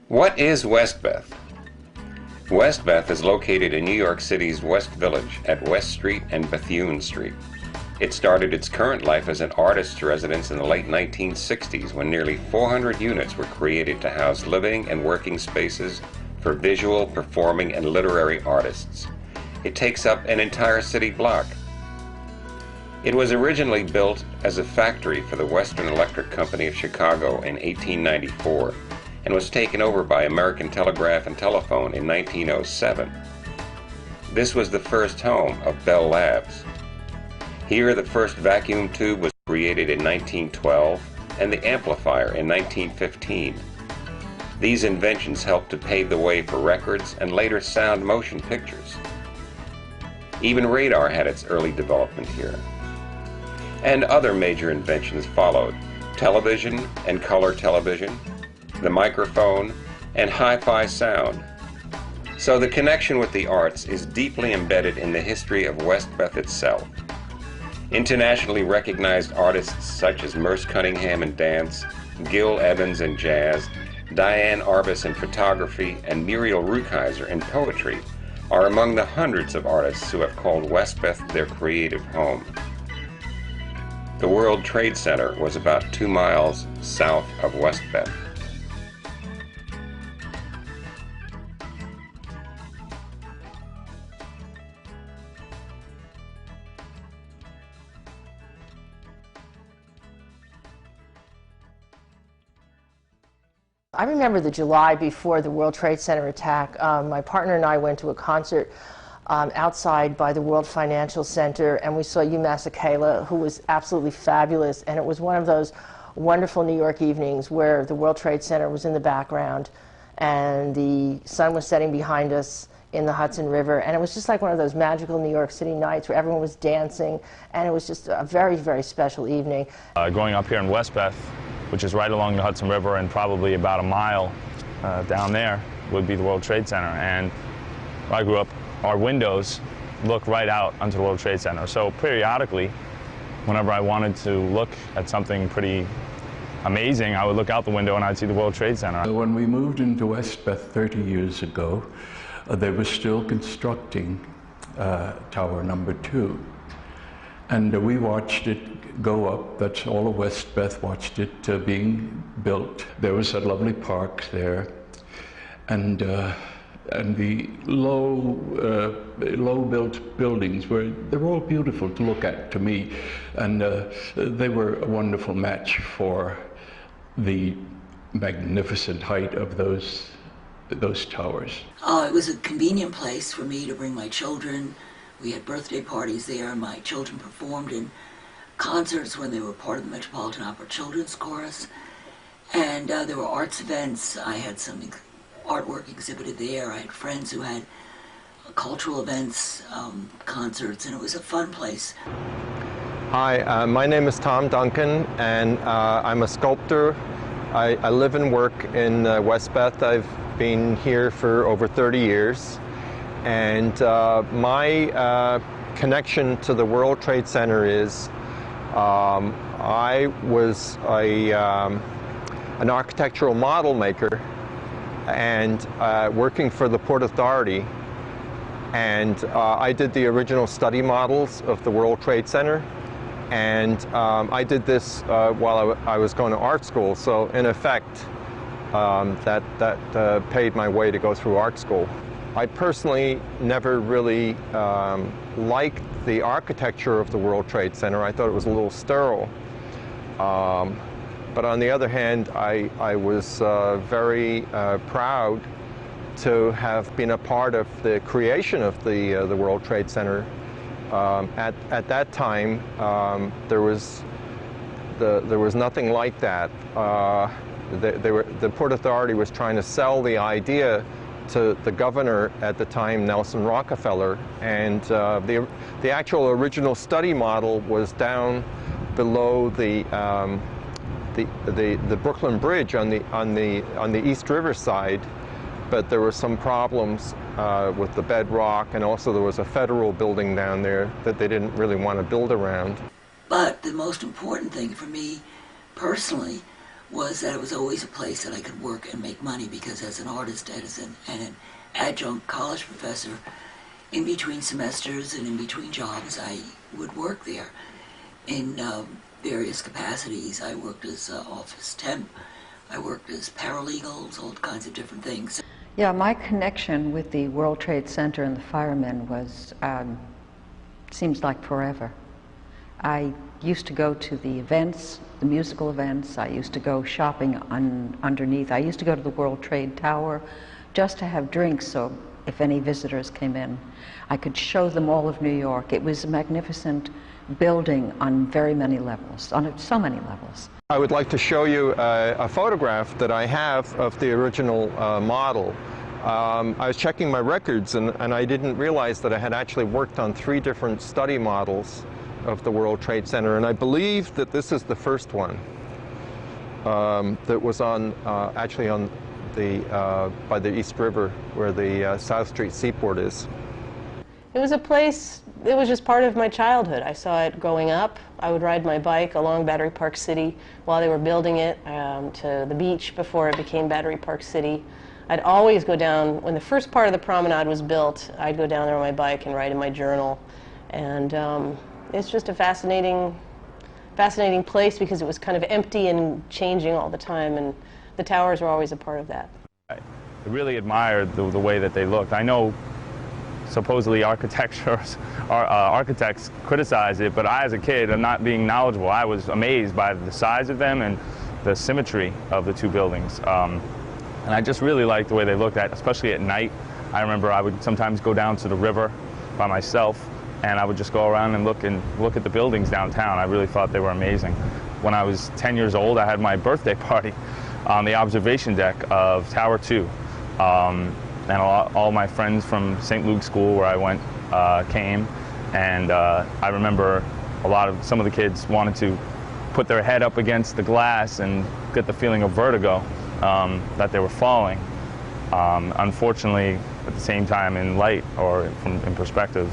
What is Westbeth? Westbeth is located in New York City's West Village at West Street and Bethune Street. It started its current life as an artist's residence in the late 1960s when nearly 400 units were created to house living and working spaces for visual, performing, and literary artists. It takes up an entire city block. It was originally built as a factory for the Western Electric Company of Chicago in 1894 and was taken over by American Telegraph and Telephone in 1907. This was the first home of Bell Labs. Here the first vacuum tube was created in 1912 and the amplifier in 1915. These inventions helped to pave the way for records and later sound motion pictures. Even radar had its early development here. And other major inventions followed: television and color television, the microphone, and hi-fi sound. So the connection with the arts is deeply embedded in the history of Westbeth itself. Internationally recognized artists such as Merce Cunningham in dance, Gil Evans in jazz, Diane Arbus in photography, and Muriel Rukeyser in poetry are among the hundreds of artists who have called Westbeth their creative home. The World Trade Center was about 2 miles south of Westbeth. I remember the July before the World Trade Center attack. My partner and I went to a concert outside by the World Financial Center, and we saw Hugh Masekela, who was absolutely fabulous. And it was one of those wonderful New York evenings where the World Trade Center was in the background, and the sun was setting behind us in the Hudson River. And it was just like one of those magical New York City nights where everyone was dancing, and it was just a very, very special evening. Growing up here in Westbeth, which is right along the Hudson River and probably about a mile down there, would be the World Trade Center. And where I grew up, our windows look right out onto the World Trade Center. So periodically, whenever I wanted to look at something pretty amazing, I would look out the window and I'd see the World Trade Center. When we moved into Westbeth 30 years ago, they were still constructing Tower Number 2. And we watched it go up. That's all of Westbeth watched it being built. There was a lovely park there, and the low-built buildings they were all beautiful to look at to me, and they were a wonderful match for the magnificent height of those towers. Oh, it was a convenient place for me to bring my children. We had birthday parties there. My children performed in concerts when they were part of the Metropolitan Opera Children's Chorus. And there were arts events. I had some artwork exhibited there. I had friends who had cultural events, concerts, and it was a fun place. Hi, my name is Tom Duncan, and I'm a sculptor. I live and work in Westbeth. I've been here for over 30 years. And my connection to the World Trade Center is I was an architectural model maker and working for the Port Authority. And I did the original study models of the World Trade Center. And I did this while I was going to art school. So in effect, that paid my way to go through art school. I personally never really liked the architecture of the World Trade Center. I thought it was a little sterile. But on the other hand, I was very proud to have been a part of the creation of the World Trade Center. At that time, there was nothing like that. The Port Authority was trying to sell the idea to the governor at the time, Nelson Rockefeller, and the actual original study model was down below the Brooklyn Bridge on the East River side, but there were some problems with the bedrock, and also there was a federal building down there that they didn't really want to build around. But the most important thing for me personally was that it was always a place that I could work and make money, because as an artist and an adjunct college professor, in between semesters and in between jobs, I would work there in various capacities. I worked as office temp, I worked as paralegals, all kinds of different things. Yeah, my connection with the World Trade Center and the firemen was, seems like forever. I used to go to the events, the musical events. I used to go shopping underneath. I used to go to the World Trade Tower just to have drinks, so if any visitors came in, I could show them all of New York. It was a magnificent building on very many levels, on so many levels. I would like to show you a photograph that I have of the original model. I was checking my records and I didn't realize that I had actually worked on 3 different study models of the World Trade Center, and I believe that this is the first one that was on actually on the by the East River, where the South Street Seaport is. It was a place, it was just part of my childhood. I saw it growing up. I would ride my bike along Battery Park City while they were building it to the beach before it became Battery Park City. I'd always go down, when the first part of the promenade was built, I'd go down there on my bike and write in my journal. And it's just a fascinating place, because it was kind of empty and changing all the time, and the towers were always a part of that. I really admired the way that they looked. I know supposedly architects criticize it, but I, as a kid, and not being knowledgeable, I was amazed by the size of them and the symmetry of the 2 buildings. And I just really liked the way they looked, especially at night. I remember I would sometimes go down to the river by myself, and I would just go around and look at the buildings downtown. I really thought they were amazing. When I was 10 years old, I had my birthday party on the observation deck of Tower 2. And all my friends from St. Luke's School, where I went, came, and I remember some of the kids wanted to put their head up against the glass and get the feeling of vertigo, that they were falling. Unfortunately, at the same time, in light or in perspective,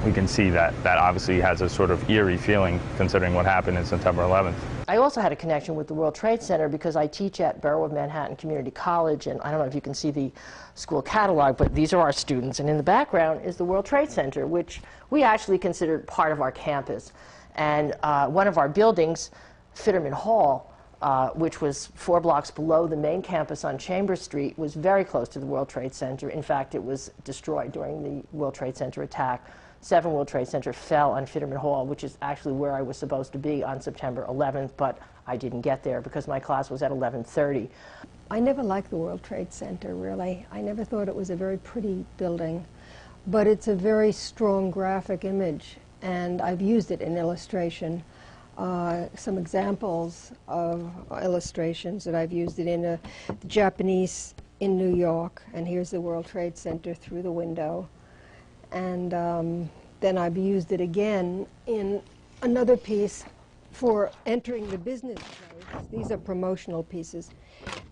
we can see that obviously has a sort of eerie feeling, considering what happened in September 11th. I also had a connection with the World Trade Center because I teach at Borough of Manhattan Community College, and I don't know if you can see the school catalog, but these are our students, and in the background is the World Trade Center, which we actually considered part of our campus. And one of our buildings, Fitterman Hall, which was 4 blocks below the main campus on Chambers Street, was very close to the World Trade Center. In fact, it was destroyed during the World Trade Center attack. 7 World Trade Center fell on Fitterman Hall, which is actually where I was supposed to be on September 11th, but I didn't get there because my class was at 11:30. I never liked the World Trade Center, really. I never thought it was a very pretty building, but it's a very strong graphic image, and I've used it in illustration. Some examples of illustrations that I've used it in the Japanese in New York, and here's the World Trade Center through the window. And then I've used it again in another piece for entering the business place. These are promotional pieces.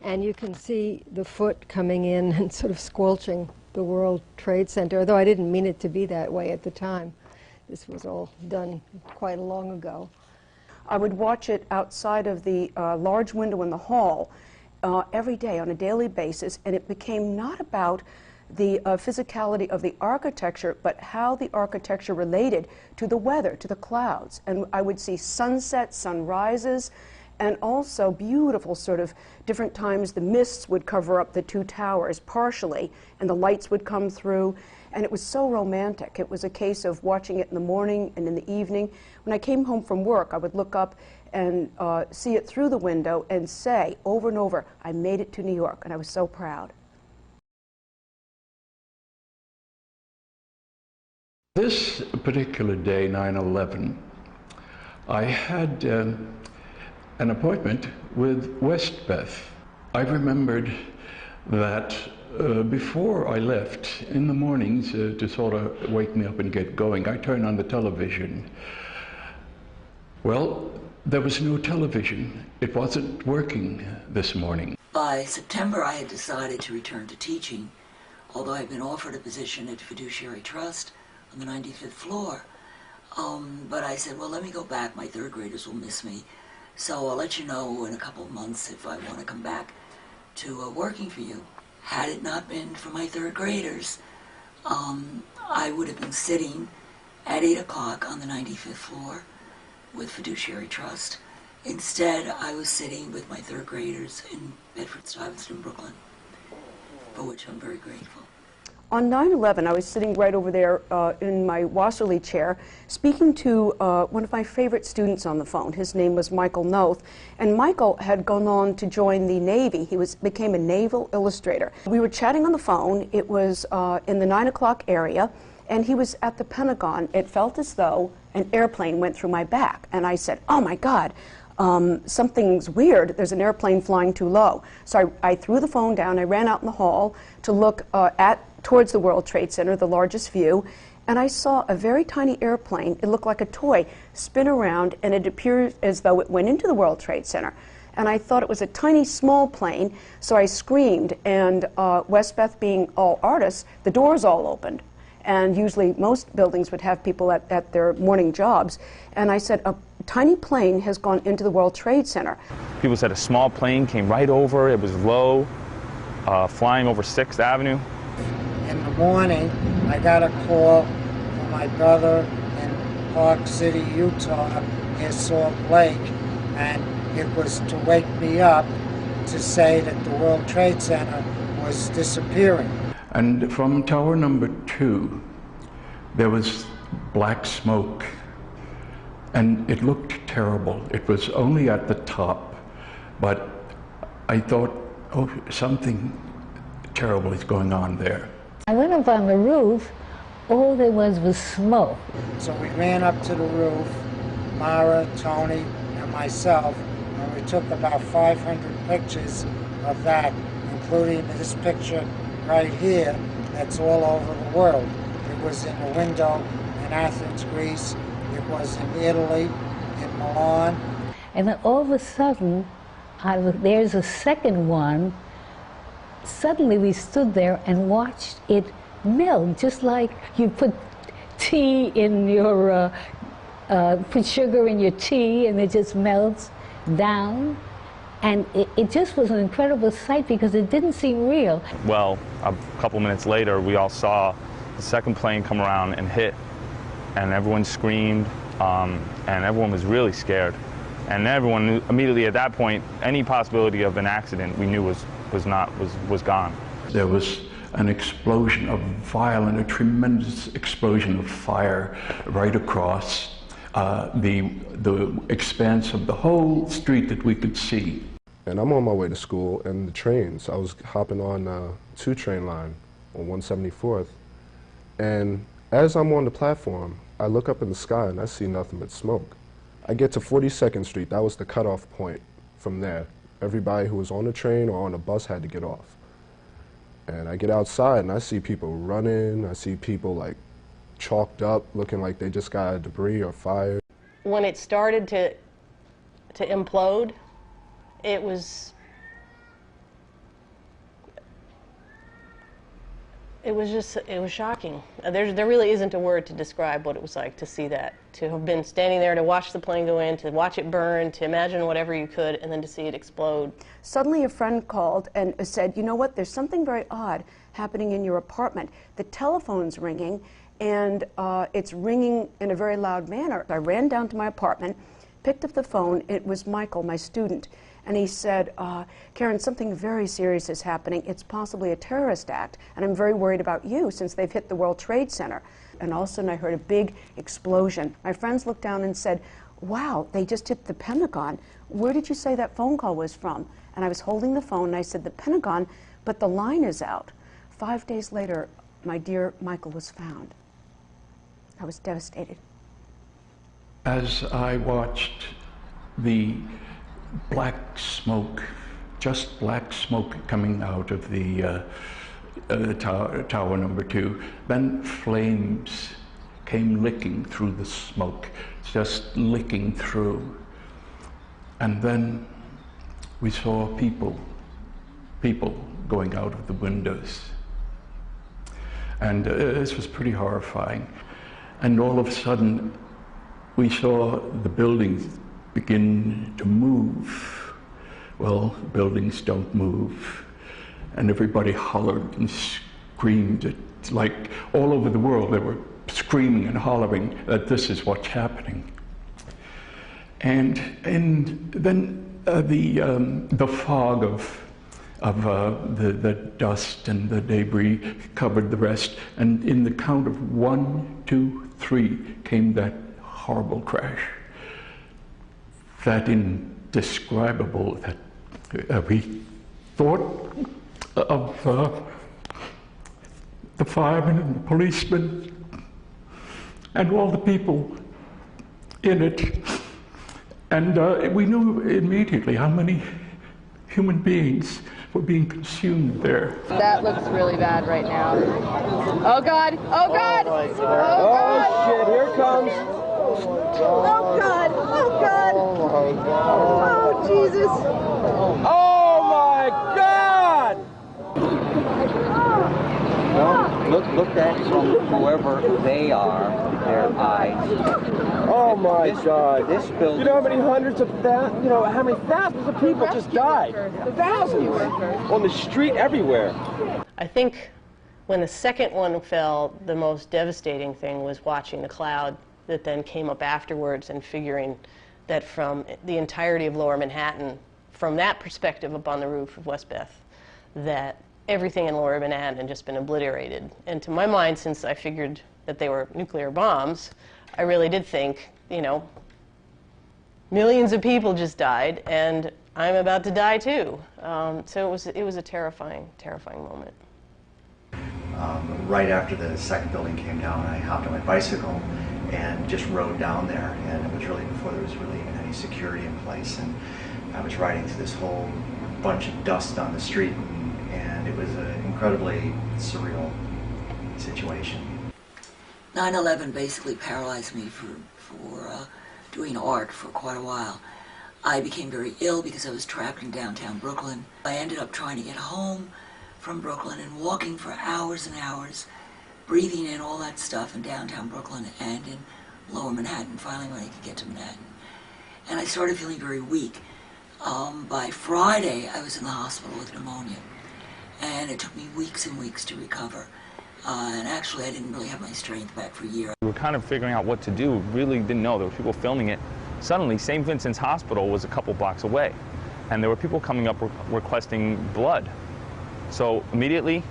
And you can see the foot coming in and sort of squelching the World Trade Center, although I didn't mean it to be that way at the time. This was all done quite long ago. I would watch it outside of the large window in the hall every day on a daily basis, and it became not about the physicality of the architecture, but how the architecture related to the weather, to the clouds. And I would see sunsets, sunrises, and also beautiful sort of different times the mists would cover up the 2 towers partially, and the lights would come through. And it was so romantic. It was a case of watching it in the morning and in the evening. When I came home from work, I would look up and see it through the window and say over and over, I made it to New York, and I was so proud. This particular day, 9/11, I had an appointment with Westbeth. I remembered that before I left, in the mornings, to sort of wake me up and get going, I turned on the television. Well, there was no television. It wasn't working this morning. By September, I had decided to return to teaching, although I had been offered a position at Fiduciary Trust on the 95th floor. But I said, well, let me go back. My 3rd graders will miss me. So I'll let you know in a couple of months if I want to come back to working for you. Had it not been for my third graders, I would have been sitting at 8 o'clock on the 95th floor with Fiduciary Trust. Instead, I was sitting with my third graders in Bedford-Stuyvesant, Brooklyn, for which I'm very grateful. On 9/11, I was sitting right over there in my Wasserly chair, speaking to one of my favorite students on the phone. His name was Michael Noth, and Michael had gone on to join the Navy. He became a naval illustrator. We were chatting on the phone. It was in the 9 o'clock area, and he was at the Pentagon. It felt as though an airplane went through my back, and I said, "Oh my God, something's weird. There's an airplane flying too low." So I threw the phone down. I ran out in the hall to look towards the World Trade Center, the largest view, and I saw a very tiny airplane. It looked like a toy spin around, and it appeared as though it went into the World Trade Center. And I thought it was a tiny, small plane, so I screamed, and Westbeth being all artists, the doors all opened. And usually most buildings would have people at their morning jobs. And I said, a tiny plane has gone into the World Trade Center. People said a small plane came right over. It was low, flying over 6th Avenue. In the morning, I got a call from my brother in Park City, Utah, near Salt Lake, and it was to wake me up to say that the World Trade Center was disappearing. And from tower number 2, there was black smoke, and it looked terrible. It was only at the top, but I thought, oh, something terrible is going on there. I went up on the roof. All there was smoke. So we ran up to the roof, Mara, Tony, and myself, and we took about 500 pictures of that, including this picture right here that's all over the world. It was in a window in Athens, Greece. It was in Italy, in Milan. And then all of a sudden, there's a second one. Suddenly we stood there and watched it melt, just like you put tea in your, put sugar in your tea and it just melts down. And it just was an incredible sight because it didn't seem real. Well, a couple minutes later, we all saw the second plane come around and hit, and everyone screamed, and everyone was really scared. And everyone knew immediately at that point, any possibility of an accident we knew was gone. There was an explosion of violent, a tremendous explosion of fire right across the expanse of the whole street that we could see. And I'm on my way to school, and the trains, I was hopping on 2 train line on 174th, and as I'm on the platform, I look up in the sky and I see nothing but smoke. I get to 42nd Street, that was the cutoff point. From there, everybody who was on the train or on the bus had to get off. And I get outside and I see people running, I see people like chalked up, looking like they just got debris or fire. When it started to implode, it was shocking. There really isn't a word to describe what it was like to see that, to have been standing there, to watch the plane go in, to watch it burn, to imagine whatever you could, and then to see it explode. Suddenly a friend called and said, you know what, there's something very odd happening in your apartment. The telephone's ringing, and it's ringing in a very loud manner. I ran down to my apartment, picked up the phone. It was Michael, my student. And he said, Karen, something very serious is happening. It's possibly a terrorist act, and I'm very worried about you since they've hit the World Trade Center. And all of a sudden I heard a big explosion. My friends looked down and said, wow, they just hit the Pentagon. Where did you say that phone call was from? And I was holding the phone and I said, the Pentagon, but the line is out. 5 days later, my dear Michael was found. I was devastated. As I watched the black smoke, just black smoke coming out of the tower number 2. Then flames came licking through the smoke, just licking through. And then we saw people going out of the windows. And this was pretty horrifying. And all of a sudden, we saw the buildings begin to move. Well, buildings don't move. And everybody hollered and screamed. It's like all over the world they were screaming and hollering that this is what's happening. And then the fog of the dust and the debris covered the rest, and in the count of 1, 2, 3 came that horrible crash. That indescribable, that we thought of the firemen and the policemen and all the people in it. And we knew immediately how many human beings were being consumed there. That looks really bad right now. Oh God! Oh God! Oh, oh shit, here it comes. Oh God! Oh God! Oh Jesus! Oh my God! Well, look at whoever they are, their eyes. Oh my God! This building. You know how many hundreds of how many thousands of people just died? Thousands on the street everywhere. I think when the second one fell, the most devastating thing was watching the cloud that then came up afterwards and figuring that from the entirety of Lower Manhattan, from that perspective up on the roof of West Beth, that everything in Lower Manhattan had just been obliterated. And to my mind, since I figured that they were nuclear bombs, I really did think, millions of people just died, and I'm about to die too. So it was a terrifying, terrifying moment. Right after the second building came down, I hopped on my bicycle and just rode down there, and it was really before there was really even any security in place, and I was riding through this whole bunch of dust on the street, and it was an incredibly surreal situation. 9/11 basically paralyzed me for doing art for quite a while. I became very ill because I was trapped in downtown Brooklyn. I ended up trying to get home from Brooklyn and walking for hours and hours, breathing in all that stuff in downtown Brooklyn and in Lower Manhattan, finally when I could get to Manhattan. And I started feeling very weak. By Friday, I was in the hospital with pneumonia, and it took me weeks and weeks to recover. And actually, I didn't really have my strength back for a year. We were kind of figuring out what to do. Really didn't know. There were people filming it. Suddenly, St. Vincent's Hospital was a couple blocks away, and there were people coming up requesting blood. So immediately,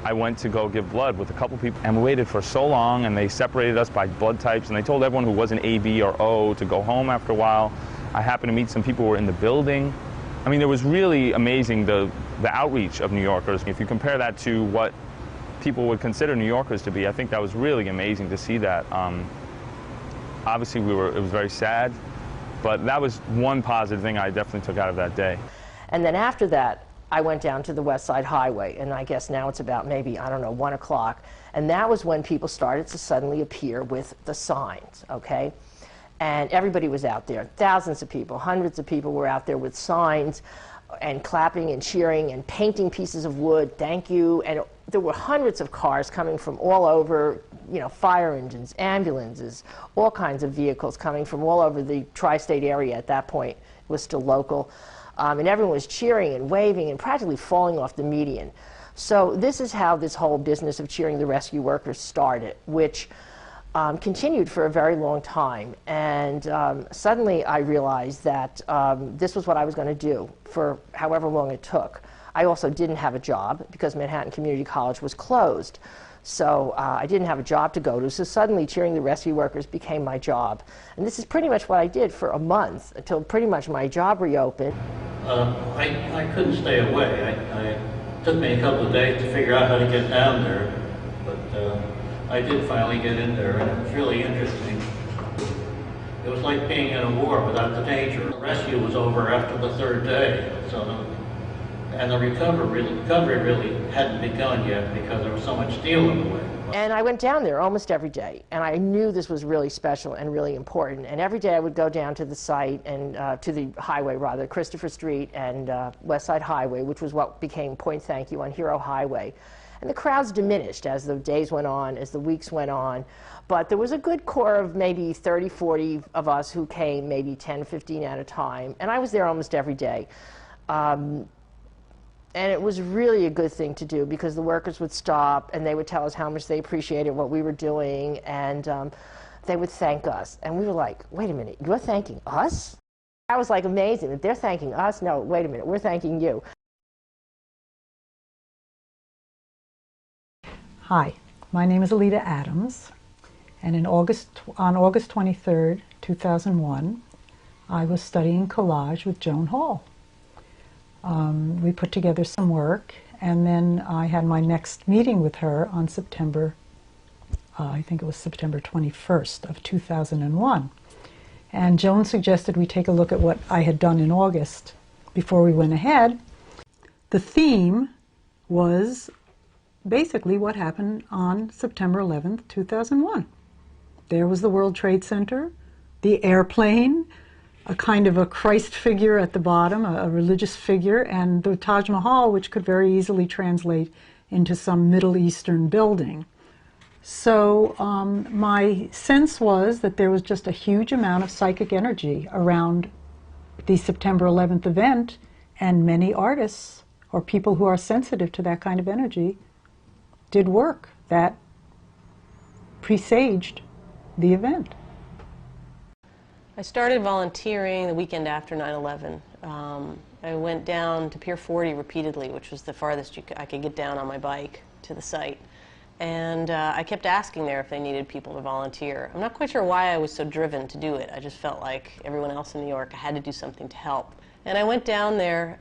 I went to go give blood with a couple people, and we waited for so long, and they separated us by blood types, and they told everyone who wasn't AB or O to go home after a while. I happened to meet some people who were in the building. I mean, it was really amazing, the outreach of New Yorkers. If you compare that to what people would consider New Yorkers to be, I think that was really amazing to see that. Obviously, it was very sad, but that was one positive thing I definitely took out of that day. And then after that, I went down to the West Side Highway, and I guess now it's about maybe, 1 o'clock, and that was when people started to suddenly appear with the signs, okay? And everybody was out there. Thousands of people, hundreds of people were out there with signs and clapping and cheering and painting pieces of wood, thank you. And there were hundreds of cars coming from all over, fire engines, ambulances, all kinds of vehicles coming from all over the tri-state area at that point. It was still local. And everyone was cheering and waving and practically falling off the median. So this is how this whole business of cheering the rescue workers started, which continued for a very long time. And suddenly I realized that this was what I was going to do for however long it took. I also didn't have a job because Manhattan Community College was closed. So I didn't have a job to go to, so suddenly cheering the rescue workers became my job. And this is pretty much what I did for a month until pretty much my job reopened. I couldn't stay away. It took me a couple of days to figure out how to get down there, but I did finally get in there, and it was really interesting. It was like being in a war without the danger. The rescue was over after the third day, and the recovery really hadn't begun yet because there was so much steel in the way. And I went down there almost every day, and I knew this was really special and really important. And every day I would go down to the site, and to the highway rather, Christopher Street and West Side Highway, which was what became Point Thank You on Hero Highway. And the crowds diminished as the days went on, as the weeks went on. But there was a good core of maybe 30, 40 of us who came, maybe 10, 15 at a time. And I was there almost every day. And it was really a good thing to do because the workers would stop and they would tell us how much they appreciated what we were doing, and they would thank us. And we were like, wait a minute, you're thanking us? That was like amazing that they're thanking us. No, wait a minute, we're thanking you. Hi, my name is Alita Adams, and on August 23rd, 2001, I was studying collage with Joan Hall. We put together some work, and then I had my next meeting with her on September, I think it was September 21st of 2001. And Joan suggested we take a look at what I had done in August before we went ahead. The theme was basically what happened on September 11th, 2001. There was the World Trade Center, the airplane, a kind of a Christ figure at the bottom, a religious figure, and the Taj Mahal, which could very easily translate into some Middle Eastern building. So my sense was that there was just a huge amount of psychic energy around the September 11th event, and many artists or people who are sensitive to that kind of energy did work that presaged the event. I started volunteering the weekend after 9/11. I went down to Pier 40 repeatedly, which was the farthest I could get down on my bike to the site. And I kept asking there if they needed people to volunteer. I'm not quite sure why I was so driven to do it. I just felt like everyone else in New York, I had to do something to help. And I went down there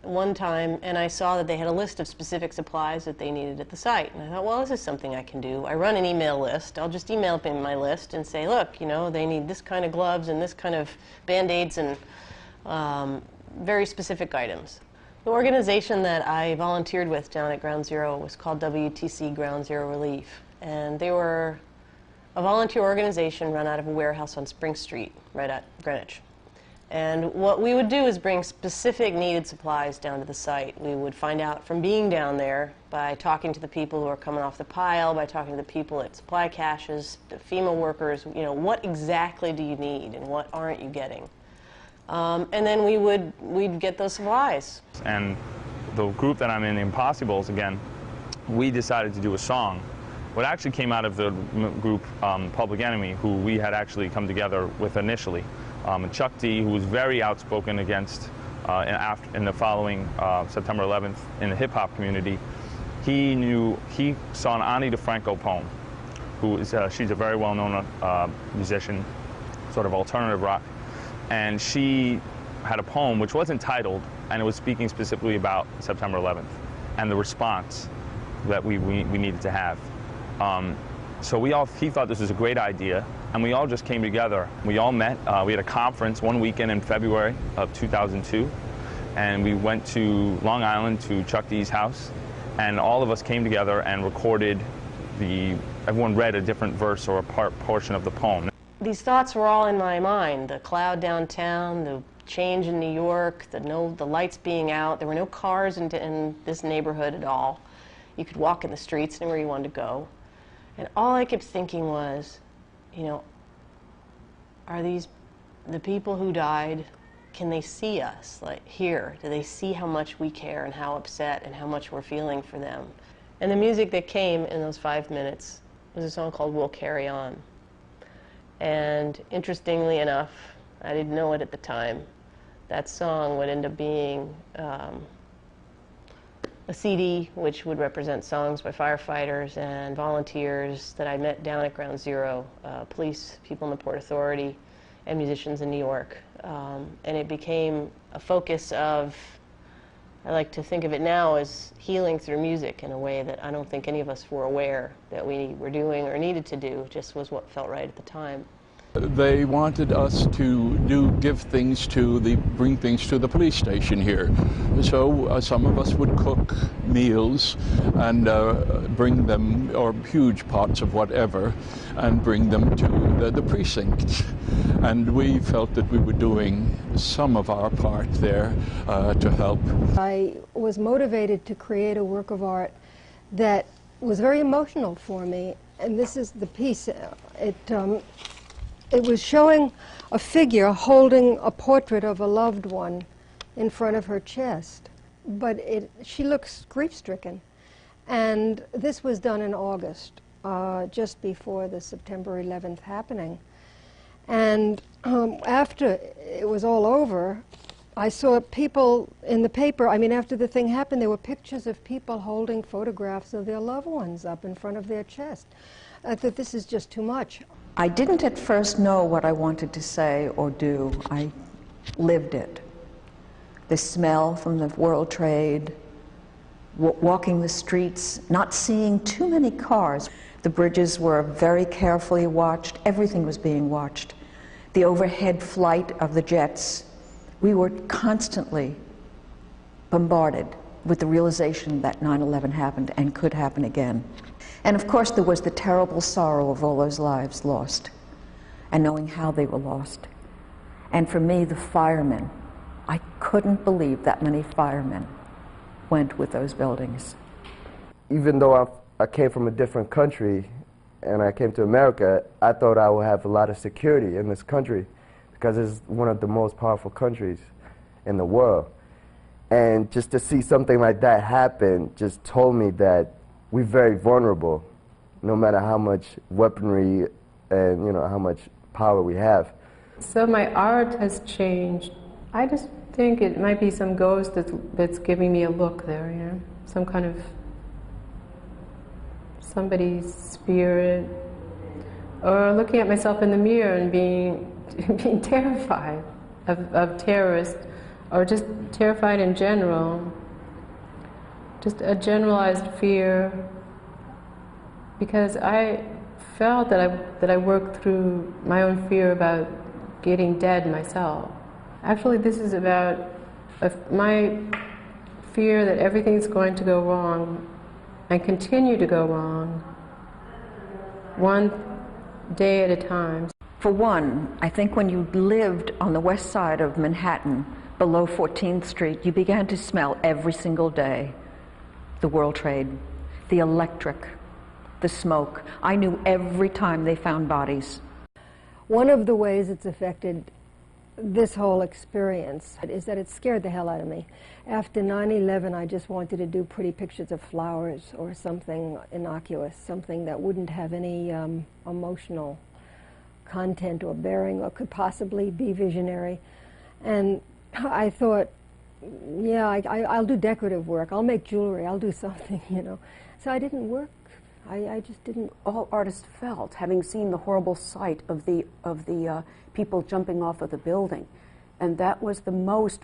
one time, and I saw that they had a list of specific supplies that they needed at the site. And I thought, well, this is something I can do. I run an email list. I'll just email them my list and say, look, you know, they need this kind of gloves and this kind of Band-Aids and very specific items. The organization that I volunteered with down at Ground Zero was called WTC Ground Zero Relief. And they were a volunteer organization run out of a warehouse on Spring Street, right at Greenwich. And what we would do is bring specific needed supplies down to the site. We would find out from being down there by talking to the people who are coming off the pile, by talking to the people at supply caches, the FEMA workers, you know, what exactly do you need and what aren't you getting? And then we'd get those supplies. And the group that I'm in, the Impossibles, again, we decided to do a song. What actually came out of the group Public Enemy, who we had actually come together with initially. And Chuck D, who was very outspoken against, in the following September 11th in the hip-hop community, he saw an Ani DeFranco poem, who is, she's a very well-known musician, sort of alternative rock, and she had a poem which wasn't titled, and it was speaking specifically about September 11th and the response that we needed to have. So he thought this was a great idea, and we all just came together. We all met. We had a conference one weekend in February of 2002, and we went to Long Island to Chuck D's house, and all of us came together and recorded everyone read a different verse or a portion of the poem. These thoughts were all in my mind. The cloud downtown, the change in New York, the lights being out. There were no cars in this neighborhood at all. You could walk in the streets anywhere you wanted to go. And all I kept thinking was, you know, are these the people who died, can they see us, like here? Do they see how much we care and how upset and how much we're feeling for them? And the music that came in those 5 minutes was a song called We'll Carry On. And interestingly enough, I didn't know it at the time, that song would end up being a CD which would represent songs by firefighters and volunteers that I met down at Ground Zero, police, people in the Port Authority, and musicians in New York. And it became a focus of, I like to think of it now as healing through music in a way that I don't think any of us were aware that we were doing or needed to do, just was what felt right at the time. They wanted us to bring things to the police station here. So some of us would cook meals and bring them, or huge pots of whatever, and bring them to the precinct. And we felt that we were doing some of our part there to help. I was motivated to create a work of art that was very emotional for me. And this is the piece. It was showing a figure holding a portrait of a loved one in front of her chest. But she looks grief-stricken. And this was done in August, just before the September 11th happening. And after it was all over, I saw people in the paper. I mean, after the thing happened, there were pictures of people holding photographs of their loved ones up in front of their chest. I thought, this is just too much. I didn't at first know what I wanted to say or do. I lived it. The smell from the World Trade, walking the streets, not seeing too many cars. The bridges were very carefully watched. Everything was being watched. The overhead flight of the jets. We were constantly bombarded with the realization that 9/11 happened and could happen again. And of course there was the terrible sorrow of all those lives lost and knowing how they were lost. And for me, the firemen, I couldn't believe that many firemen went with those buildings. Even though I came from a different country and I came to America, I thought I would have a lot of security in this country because it's one of the most powerful countries in the world. And just to see something like that happen just told me that we're very vulnerable, no matter how much weaponry and how much power we have. So my art has changed. I just think it might be some ghost that's giving me a look there, some kind of somebody's spirit, or looking at myself in the mirror and being terrified of terrorists, or just terrified in general. Just a generalized fear, because I felt that I worked through my own fear about getting dead myself. Actually, this is about my fear that everything's going to go wrong and continue to go wrong, one day at a time. For one, I think when you lived on the west side of Manhattan, below 14th Street, you began to smell every single day the World Trade, the electric, the smoke. I knew every time they found bodies. One of the ways it's affected this whole experience is that it scared the hell out of me. After 9/11, I just wanted to do pretty pictures of flowers or something innocuous, something that wouldn't have any emotional content or bearing or could possibly be visionary. And I thought, yeah, I'll do decorative work. I'll make jewelry. I'll do something, So I didn't work. I just didn't. All artists felt, having seen the horrible sight of the people jumping off of the building, and that was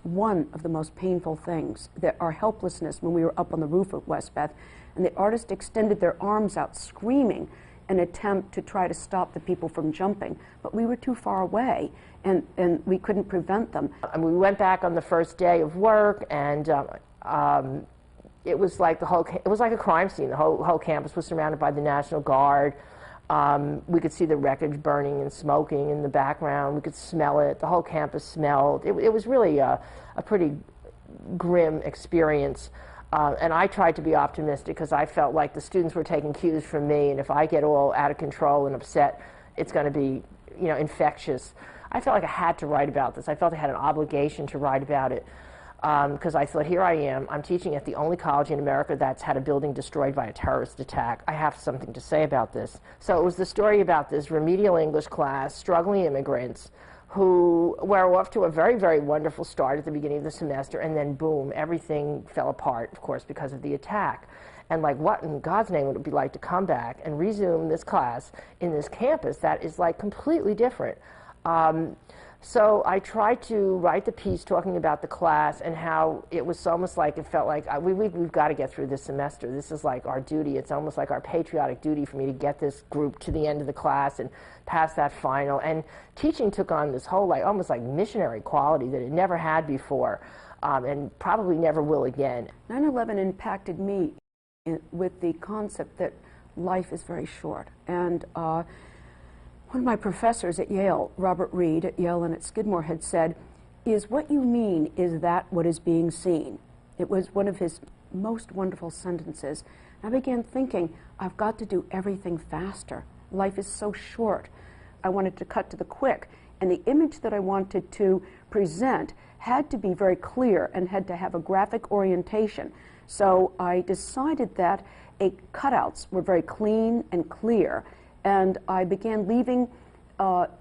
one of the most painful things. Our helplessness when we were up on the roof of Westbeth, and the artist extended their arms out, screaming, an attempt to try to stop the people from jumping, but we were too far away, and we couldn't prevent them. And we went back on the first day of work, and it was like it was like a crime scene. The whole campus was surrounded by the National Guard. We could see the wreckage burning and smoking in the background. We could smell it. The whole campus smelled. It was really a pretty grim experience. And I tried to be optimistic because I felt like the students were taking cues from me, and if I get all out of control and upset, it's going to be, infectious. I felt like I had to write about this. I felt I had an obligation to write about it because I thought, here I am, I'm teaching at the only college in America that's had a building destroyed by a terrorist attack. I have something to say about this. So it was the story about this remedial English class, struggling immigrants, who were off to a very, very wonderful start at the beginning of the semester, and then boom, everything fell apart, of course, because of the attack. And like, what in God's name would it be like to come back and resume this class in this campus that is like completely different? So I tried to write the piece talking about the class and how it was almost like, it felt like we've got to get through this semester. This is like our duty. It's almost like our patriotic duty for me to get this group to the end of the class and pass that final. And teaching took on this whole almost like missionary quality that it never had before and probably never will again. 9/11 impacted me with the concept that life is very short. And one of my professors at Yale, Robert Reed at Yale and at Skidmore, had said, "Is what you mean, is that what is being seen?" It was one of his most wonderful sentences. I began thinking, I've got to do everything faster. Life is so short. I wanted to cut to the quick. And the image that I wanted to present had to be very clear and had to have a graphic orientation. So I decided that cutouts were very clean and clear. And I began leaving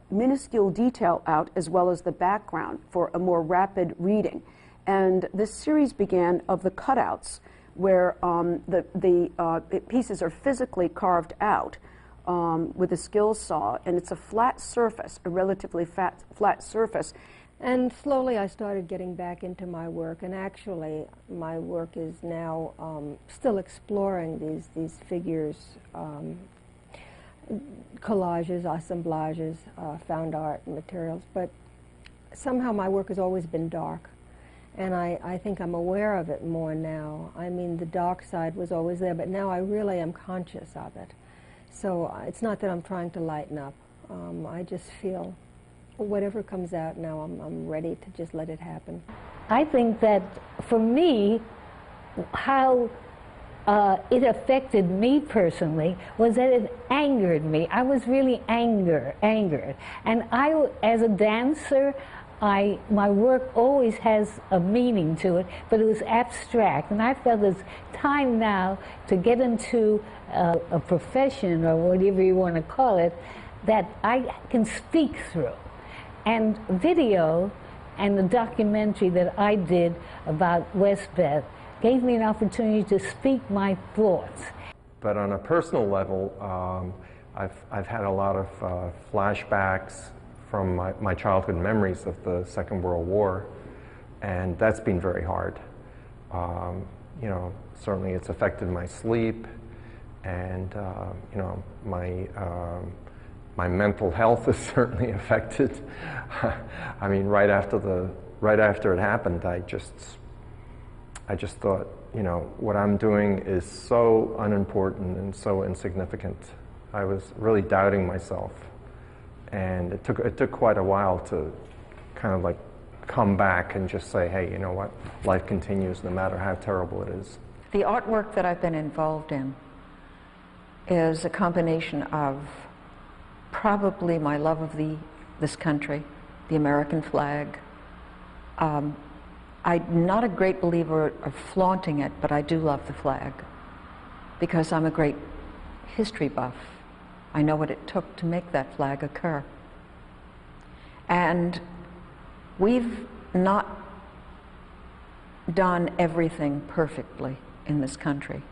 minuscule detail out as well as the background for a more rapid reading. And this series began of the cutouts where the pieces are physically carved out with a skill saw, and it's a flat surface, a relatively flat surface. And slowly I started getting back into my work, and actually my work is now still exploring these figures, collages, assemblages, found art materials, but somehow my work has always been dark. And I think I'm aware of it more now. I mean, the dark side was always there, but now I really am conscious of it. So it's not that I'm trying to lighten up. I just feel whatever comes out now, I'm ready to just let it happen. I think that for me, how it affected me personally was that it angered me. I was really angered. And I, as a dancer, my work always has a meaning to it, but it was abstract. And I felt it's time now to get into a profession, or whatever you want to call it, that I can speak through. And video and the documentary that I did about Westbeth gave me an opportunity to speak my thoughts. But on a personal level, I've had a lot of flashbacks from my childhood memories of the Second World War, and that's been very hard. You know, certainly it's affected my sleep, and you know, my mental health is certainly affected. I mean, right after it happened, I just thought, you know, what I'm doing is so unimportant and so insignificant. I was really doubting myself. And it took quite a while to kind of like come back and just say, hey, you know what, life continues no matter how terrible it is. The artwork that I've been involved in is a combination of probably my love of this country, the American flag. I'm not a great believer of flaunting it, but I do love the flag because I'm a great history buff. I know what it took to make that flag occur. And we've not done everything perfectly in this country,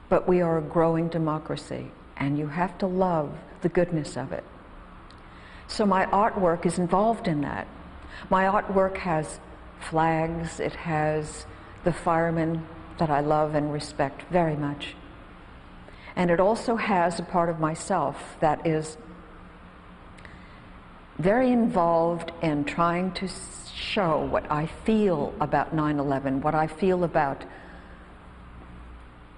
but we are a growing democracy, and you have to love the goodness of it. So my artwork is involved in that. My artwork has flags, it has the firemen that I love and respect very much. And it also has a part of myself that is very involved in trying to show what I feel about 9/11, what I feel about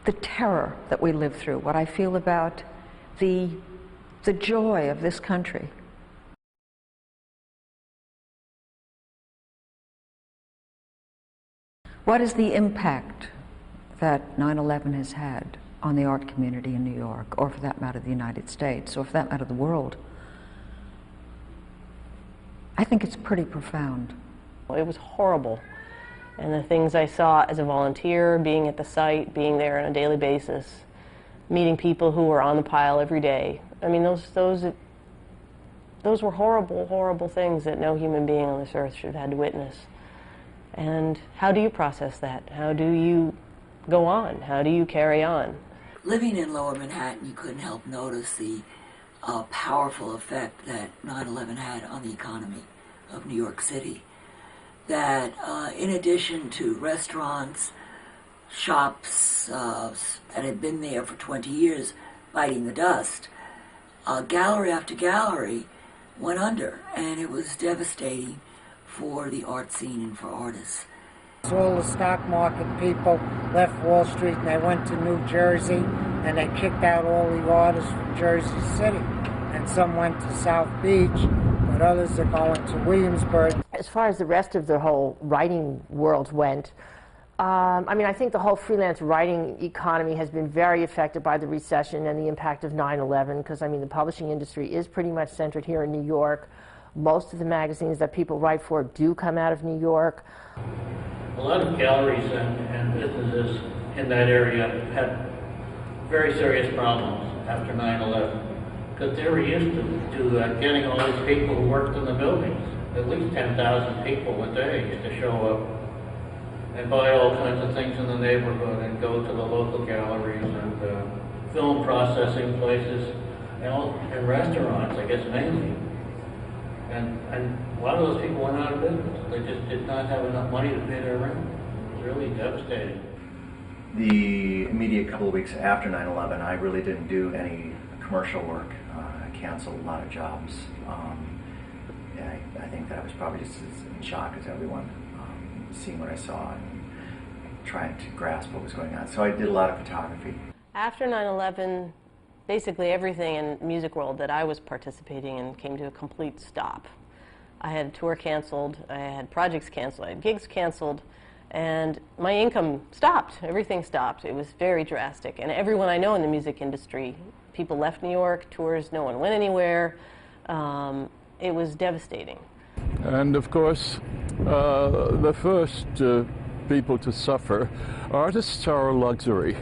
the terror that we lived through, what I feel about the joy of this country. What is the impact that 9/11 has had on the art community in New York, or for that matter the United States, or for that matter the world? I think it's pretty profound. It was horrible. And the things I saw as a volunteer, being at the site, being there on a daily basis, meeting people who were on the pile every day. I mean, those were horrible, horrible things that no human being on this earth should have had to witness. And how do you process that? How do you go on? How do you carry on? Living in Lower Manhattan, you couldn't help notice the powerful effect that 9/11 had on the economy of New York City. That in addition to restaurants, shops that had been there for 20 years biting the dust, gallery after gallery went under, and it was devastating for the art scene and for artists. All the stock market people left Wall Street and they went to New Jersey, and they kicked out all the artists from Jersey City. And some went to South Beach, but others are going to Williamsburg. As far as the rest of the whole writing world went, I mean, I think the whole freelance writing economy has been very affected by the recession and the impact of 9/11, because, I mean, the publishing industry is pretty much centered here in New York. Most of the magazines that people write for do come out of New York. A lot of galleries and businesses in that area had very serious problems after 9/11, because they were used to getting all these people who worked in the buildings. At least 10,000 people a day used to show up and buy all kinds of things in the neighborhood and go to the local galleries and film processing places and restaurants, I guess mainly. And a lot of those people went out of business. They just did not have enough money to pay their rent. It was really devastating. The immediate couple of weeks after 9/11, I really didn't do any commercial work. I canceled a lot of jobs. I think that I was probably just as in shock as everyone, seeing what I saw and trying to grasp what was going on. So I did a lot of photography. After 9/11, basically everything in music world that I was participating in came to a complete stop. I had a tour canceled, I had projects canceled, I had gigs canceled, and my income stopped. Everything stopped. It was very drastic. And everyone I know in the music industry, people left New York, tours, no one went anywhere. It was devastating. And of course, the first people to suffer, artists are a luxury.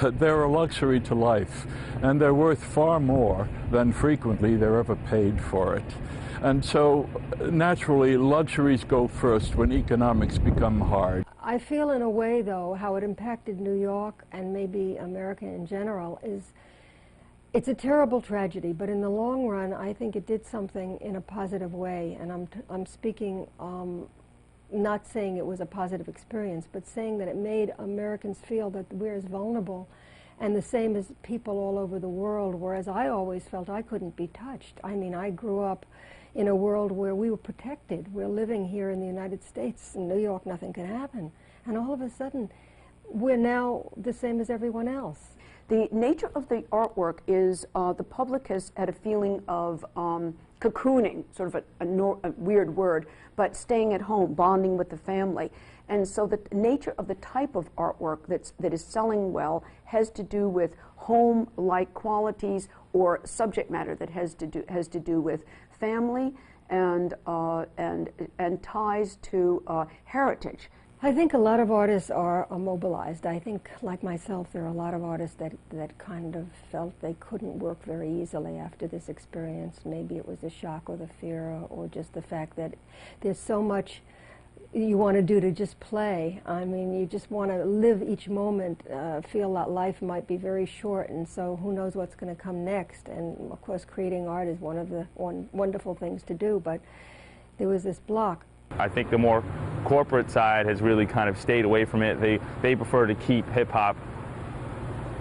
They're a luxury to life, and they're worth far more than frequently they're ever paid for it. And so, naturally, luxuries go first when economics become hard. I feel in a way, though, how it impacted New York and maybe America in general is it's a terrible tragedy, but in the long run, I think it did something in a positive way. And I'm speaking, not saying it was a positive experience, but saying that it made Americans feel that we're as vulnerable and the same as people all over the world, whereas I always felt I couldn't be touched. I mean, I grew up in a world where we were protected. We're living here in the United States. In New York, nothing can happen. And all of a sudden, we're now the same as everyone else. The nature of the artwork is the public has had a feeling of cocooning, sort of a weird word, but staying at home, bonding with the family. And so the nature of the type of artwork that is selling well has to do with home-like qualities or subject matter that has to do with family and ties to heritage. I think a lot of artists are mobilized. I think, like myself, there are a lot of artists that kind of felt they couldn't work very easily after this experience. Maybe it was the shock or the fear or just the fact that there's so much you want to do to just play. I mean, you just want to live each moment, feel that life might be very short, and so who knows what's going to come next. And, of course, creating art is one of the wonderful things to do, but there was this block. I think the more corporate side has really kind of stayed away from it. They prefer to keep hip-hop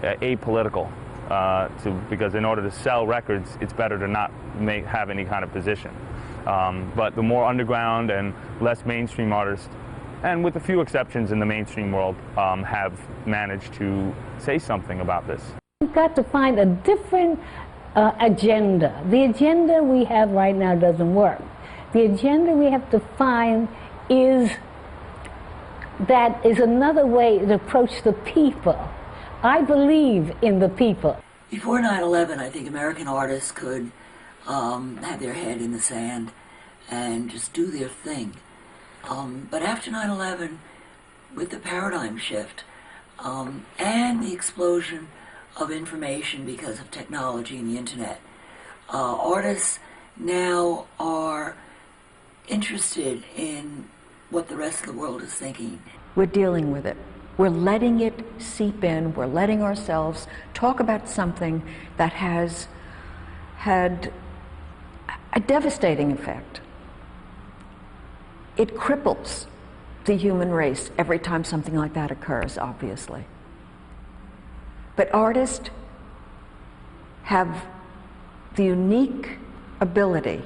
apolitical, because in order to sell records, it's better to not have any kind of position. But the more underground and less mainstream artists, and with a few exceptions in the mainstream world, have managed to say something about this. We've got to find a different agenda. The agenda we have right now doesn't work. The agenda we have to find is another way to approach the people. I believe in the people. Before 9/11, I think American artists could have their head in the sand and just do their thing. But after 9/11, with the paradigm shift and the explosion of information because of technology and the internet, artists now are interested in what the rest of the world is thinking. We're dealing with it. We're letting it seep in. We're letting ourselves talk about something that has had a devastating effect. It cripples the human race every time something like that occurs, obviously. But artists have the unique ability,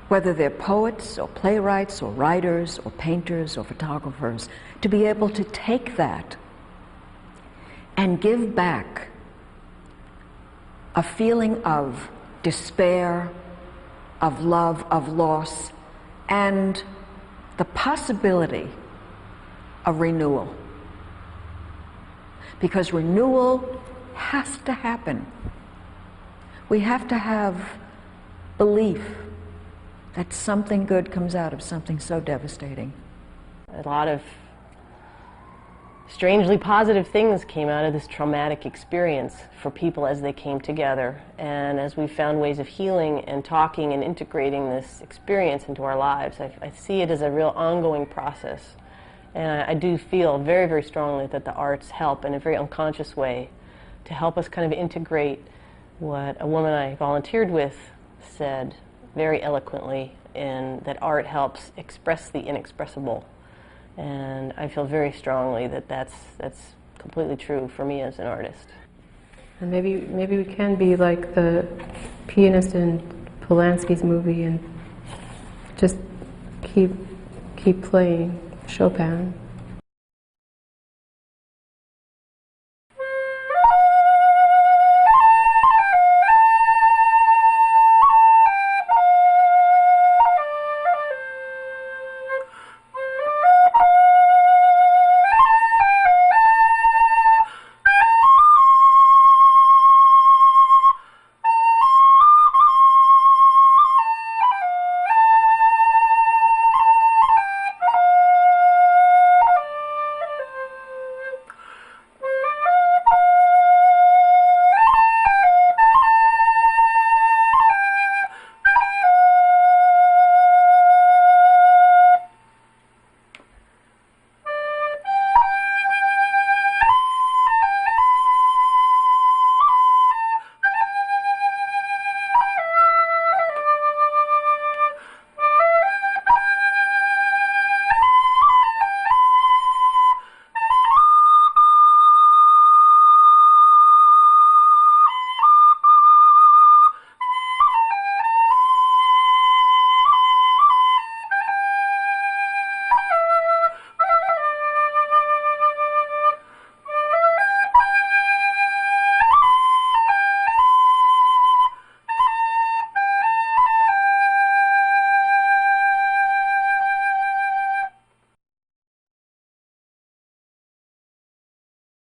whether they're poets or playwrights or writers or painters or photographers, to be able to take that and give back a feeling of despair, of love, of loss, and the possibility of renewal. Because renewal has to happen. We have to have belief that something good comes out of something so devastating. A lot of strangely positive things came out of this traumatic experience for people as they came together, and as we found ways of healing and talking and integrating this experience into our lives. I see it as a real ongoing process, and I do feel very, very strongly that the arts help in a very unconscious way to help us kind of integrate what a woman I volunteered with said very eloquently, in that art helps express the inexpressible. And I feel very strongly that that's completely true for me as an artist. And maybe we can be like the pianist in Polanski's movie and just keep playing Chopin.